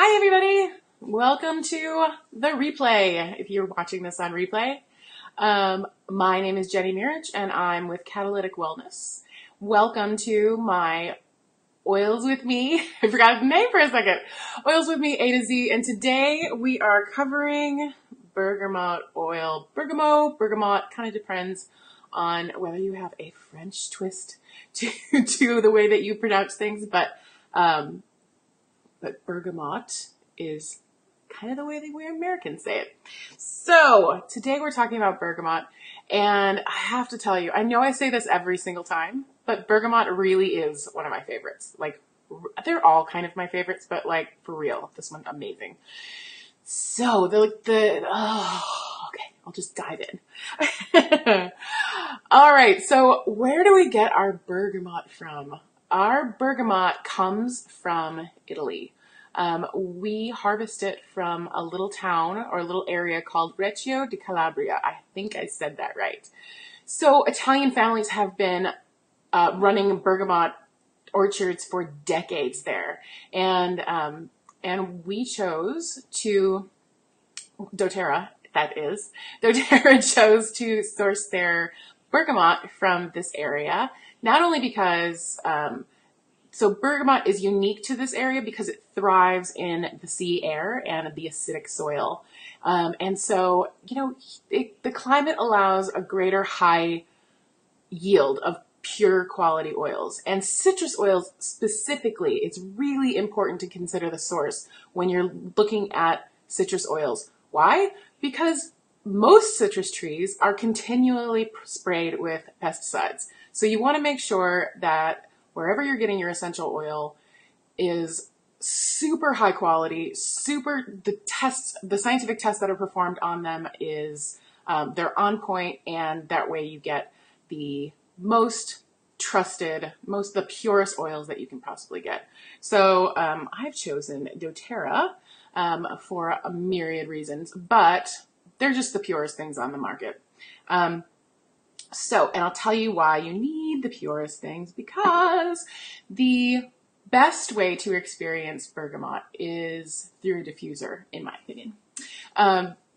Hi everybody! Welcome to the replay, if you're watching this on replay. My name is Jenny Mirich and I'm with Catalytic Wellness. Welcome to my Oils with Me, I forgot the name for a second, Oils with Me A to Z, and today we are covering bergamot oil. Bergamot, kind of depends on whether you have a French twist to the way that you pronounce things, but bergamot is kind of the way that we Americans say it. So today we're talking about bergamot, and I have to tell you, I know I say this every single time, but bergamot really is one of my favorites. Like, they're all kind of my favorites, but like, for real, this one's amazing. So okay, I'll just dive in. All right, so where do we get our bergamot from? Our bergamot comes from Italy. We harvest it from a little town or a little area called Reggio di Calabria. I think I said that right. So Italian families have been running bergamot orchards for decades there, and we chose to dōTERRA. dōTERRA chose to source their bergamot from this area, not only because so bergamot is unique to this area because it thrives in the sea air and the acidic soil. And so, the climate allows a greater high yield of pure quality oils. And citrus oils specifically, it's really important to consider the source when you're looking at citrus oils. Why? Because most citrus trees are continually sprayed with pesticides. So you want to make sure that wherever you're getting your essential oil is super high quality, the scientific tests that are performed on them is, they're on point, and that way you get the most trusted, the purest oils that you can possibly get. So I've chosen dōTERRA for a myriad reasons, but they're just the purest things on the market. And I'll tell you why you need the purest things, because the best way to experience bergamot is through a diffuser, in my opinion.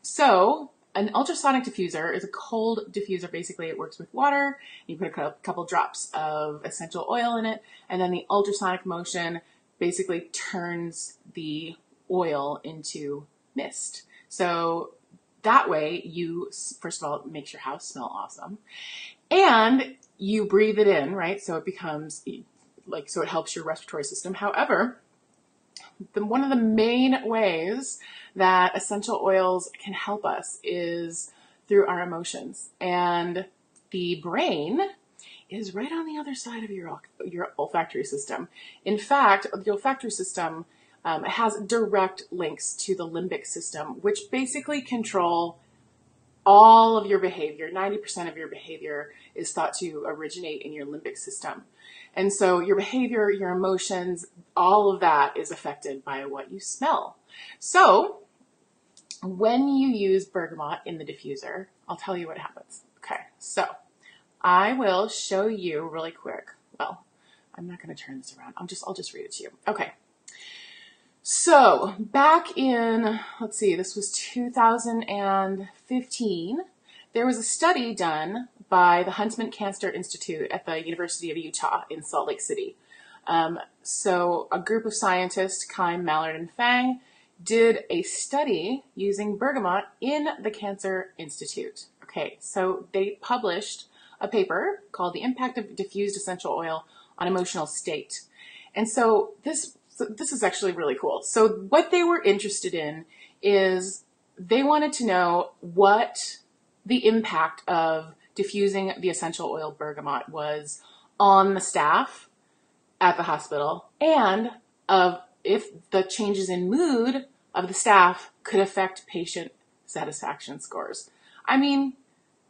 So an ultrasonic diffuser is a cold diffuser. Basically, it works with water. You put a couple drops of essential oil in it, and then the ultrasonic motion basically turns the oil into mist. So that way, you, first of all, it makes your house smell awesome, and you breathe it in, right? So it becomes so it helps your respiratory system. However, one of the main ways that essential oils can help us is through our emotions, and the brain is right on the other side of your olfactory system. In fact, the olfactory system has direct links to the limbic system, which basically control all of your behavior. 90% of your behavior is thought to originate in your limbic system. And so your behavior, your emotions, all of that is affected by what you smell. So when you use bergamot in the diffuser, I'll tell you what happens. Okay, so I will show you really quick. Well, I'm not going to turn this around. I'll just read it to you. Okay. So back in, let's see, this was 2015, there was a study done by the Huntsman Cancer Institute at the University of Utah in Salt Lake City. So a group of scientists, Kime, Mallard, and Fang, did a study using bergamot in the Cancer Institute. Okay, so they published a paper called The Impact of Diffused Essential Oil on Emotional State. And so this is actually really cool. So what they were interested in is they wanted to know what the impact of diffusing the essential oil bergamot was on the staff at the hospital, and of if the changes in mood of the staff could affect patient satisfaction scores. I mean,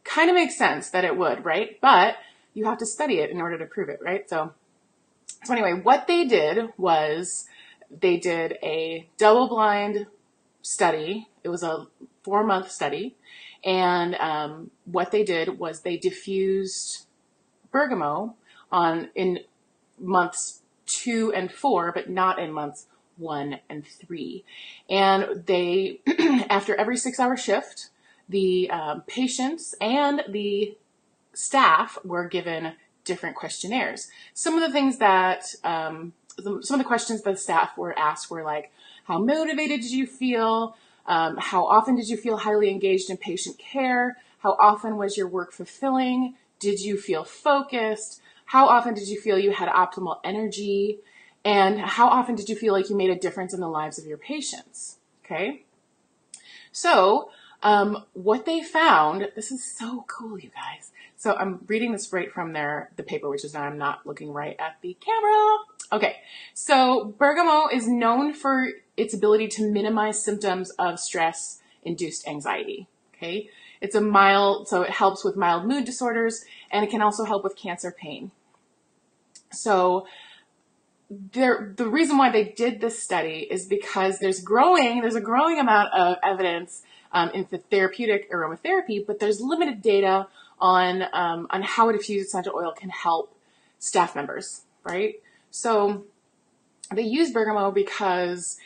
kind of makes sense that it would, right? But you have to study it in order to prove it, right? So anyway, what they did was they did a double-blind study. It was a 4-month study. And what they did was they diffused bergamot in months 2 and 4, but not in months 1, and 3. And they, after every 6-hour shift, the patients and the staff were given different questionnaires. Some of the things that, some of the questions that the staff were asked were like, how motivated did you feel? How often did you feel highly engaged in patient care? How often was your work fulfilling? Did you feel focused? How often did you feel you had optimal energy? And how often did you feel like you made a difference in the lives of your patients? Okay. So, what they found, this is so cool, you guys. So I'm reading this right from the paper, which is now I'm not looking right at the camera. Okay. So bergamot is known for its ability to minimize symptoms of stress-induced anxiety. Okay. So it helps with mild mood disorders, and it can also help with cancer pain. So the reason why they did this study is because there's a growing amount of evidence in the therapeutic aromatherapy, but there's limited data on how a diffused essential oil can help staff members, right? So they use bergamot because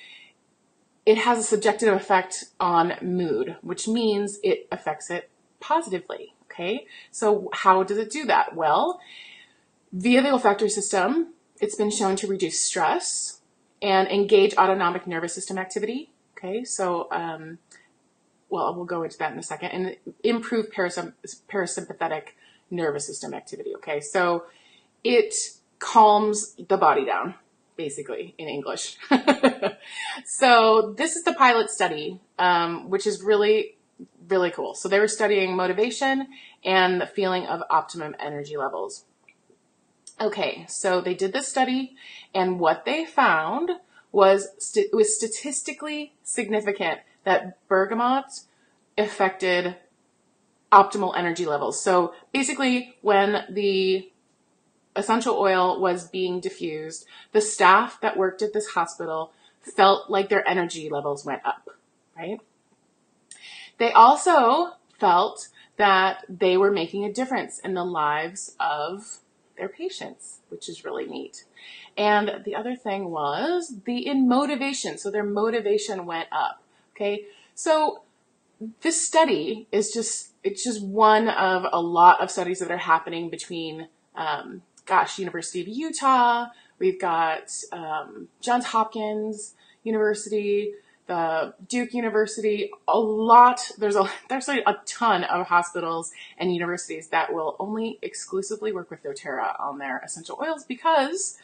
it has a subjective effect on mood, which means it affects it positively, okay? So how does it do that? Well, via the olfactory system, it's been shown to reduce stress and engage autonomic nervous system activity, okay? So, well, we'll go into that in a second, and improve parasympathetic nervous system activity, okay? So it calms the body down, basically, in English. So this is the pilot study, which is really, really cool. So they were studying motivation and the feeling of optimum energy levels. Okay, so they did this study, and what they found was it was statistically significant that bergamot affected optimal energy levels. So basically, when the essential oil was being diffused, the staff that worked at this hospital felt like their energy levels went up, right? They also felt that they were making a difference in the lives of their patients, which is really neat. And the other thing was in motivation. So their motivation went up. Okay. So this study is it's just one of a lot of studies that are happening between, University of Utah. We've got, Johns Hopkins University, the Duke University, there's like a ton of hospitals and universities that will only exclusively work with dōTERRA on their essential oils because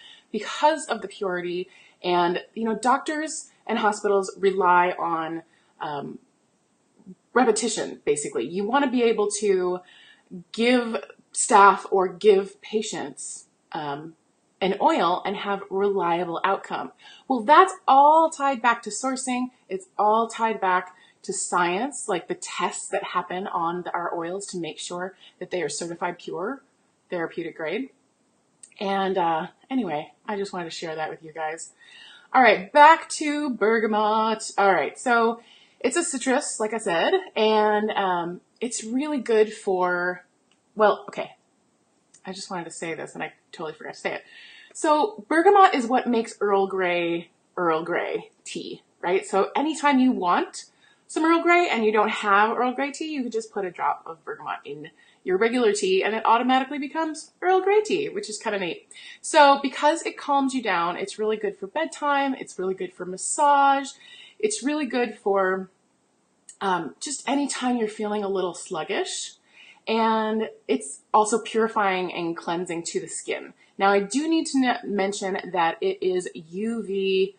of the purity. And, doctors and hospitals rely on repetition, basically. You want to be able to give staff or give patients an oil and have reliable outcome. Well, that's all tied back to sourcing. It's all tied back to science, like the tests that happen on our oils to make sure that they are certified pure, therapeutic grade. And anyway, I just wanted to share that with you guys. All right, back to bergamot. All right, so it's a citrus, like I said, and it's really good for, I just wanted to say this and I totally forgot to say it. So bergamot is what makes Earl Grey tea, right? So anytime you want some Earl Grey and you don't have Earl Grey tea, you could just put a drop of bergamot in your regular tea and it automatically becomes Earl Grey tea, which is kind of neat. So because it calms you down, it's really good for bedtime. It's really good for massage. It's really good for just anytime you're feeling a little sluggish. And it's also purifying and cleansing to the skin. Now, I do need to mention that it is UV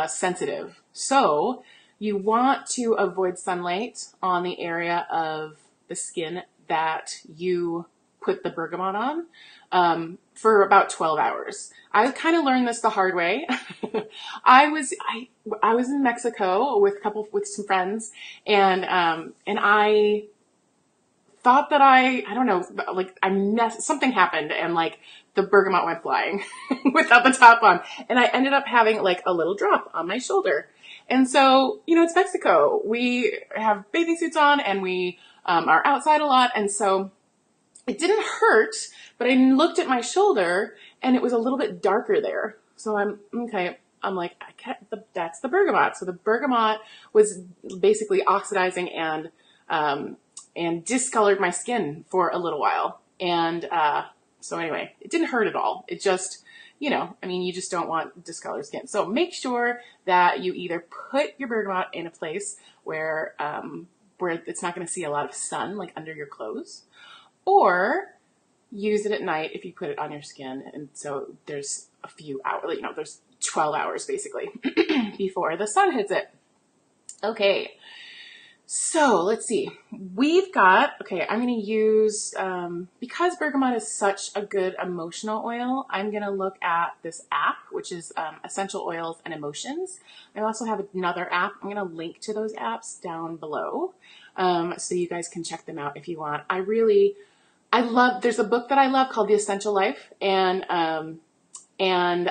sensitive. So you want to avoid sunlight on the area of the skin that you put the bergamot on for about 12 hours. I kind of learned this the hard way. I was in Mexico with some friends, and I thought that I don't know, like something happened and like the bergamot went flying without the top on. And I ended up having like a little drop on my shoulder. And so, it's Mexico. We have bathing suits on and we are outside a lot. And so it didn't hurt, but I looked at my shoulder and it was a little bit darker there. So I'm, okay, I'm like, that's the bergamot. So the bergamot was basically oxidizing and discolored my skin for a little while. And so anyway, it didn't hurt at all. It just, I mean, you just don't want discolored skin. So make sure that you either put your bergamot in a place where it's not going to see a lot of sun, like under your clothes, or use it at night if you put it on your skin. And so there's a few hours, there's 12 hours basically before the sun hits it. Okay. So let's see, I'm going to use, because bergamot is such a good emotional oil, I'm going to look at this app, which is Essential Oils and Emotions. I also have another app. I'm going to link to those apps down below, so you guys can check them out if you want. There's a book that I love called The Essential Life, and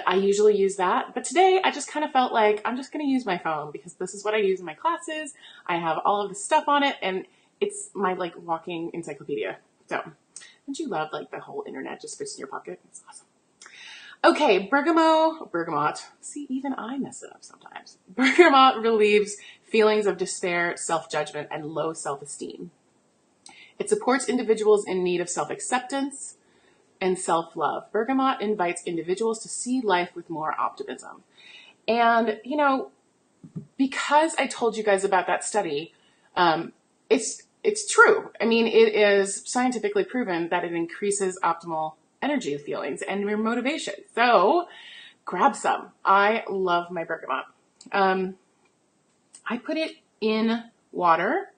I usually use that. But today I just kind of felt like I'm just going to use my phone because this is what I use in my classes. I have all of this stuff on it, and it's my walking encyclopedia. So don't you love the whole internet just fits in your pocket? It's awesome. Okay, bergamot. See, even I mess it up sometimes. Bergamot relieves feelings of despair, self-judgment, and low self-esteem. It supports individuals in need of self-acceptance and self-love. Bergamot invites individuals to see life with more optimism. And, because I told you guys about that study, it's true. I mean, it is scientifically proven that it increases optimal energy feelings and your motivation. So grab some. I love my bergamot. I put it in water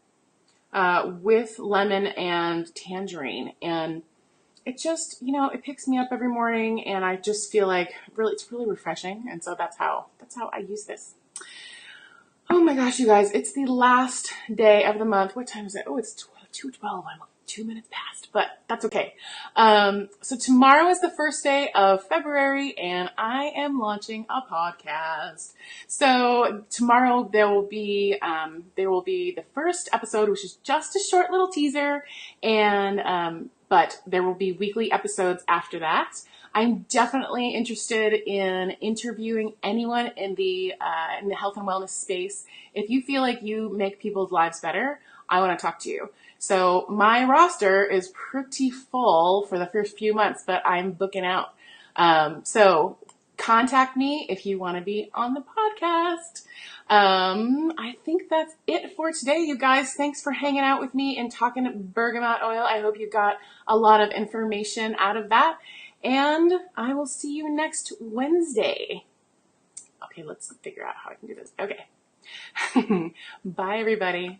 with lemon and tangerine, and it just, it picks me up every morning, and I just feel like it's really refreshing. And so that's how I use this. Oh my gosh, you guys, it's the last day of the month. What time is it? Oh, it's 2:12. I'm 2 minutes past, but that's okay. So tomorrow is the first day of February, and I am launching a podcast. So tomorrow there will be the first episode, which is just a short little teaser, and but there will be weekly episodes after that. I'm definitely interested in interviewing anyone in the health and wellness space. If you feel like you make people's lives better, I want to talk to you. So my roster is pretty full for the first few months, but I'm booking out. So contact me if you want to be on the podcast. I think that's it for today, you guys. Thanks for hanging out with me and talking bergamot oil. I hope you got a lot of information out of that. And I will see you next Wednesday. Okay, let's figure out how I can do this. Okay. Bye, everybody.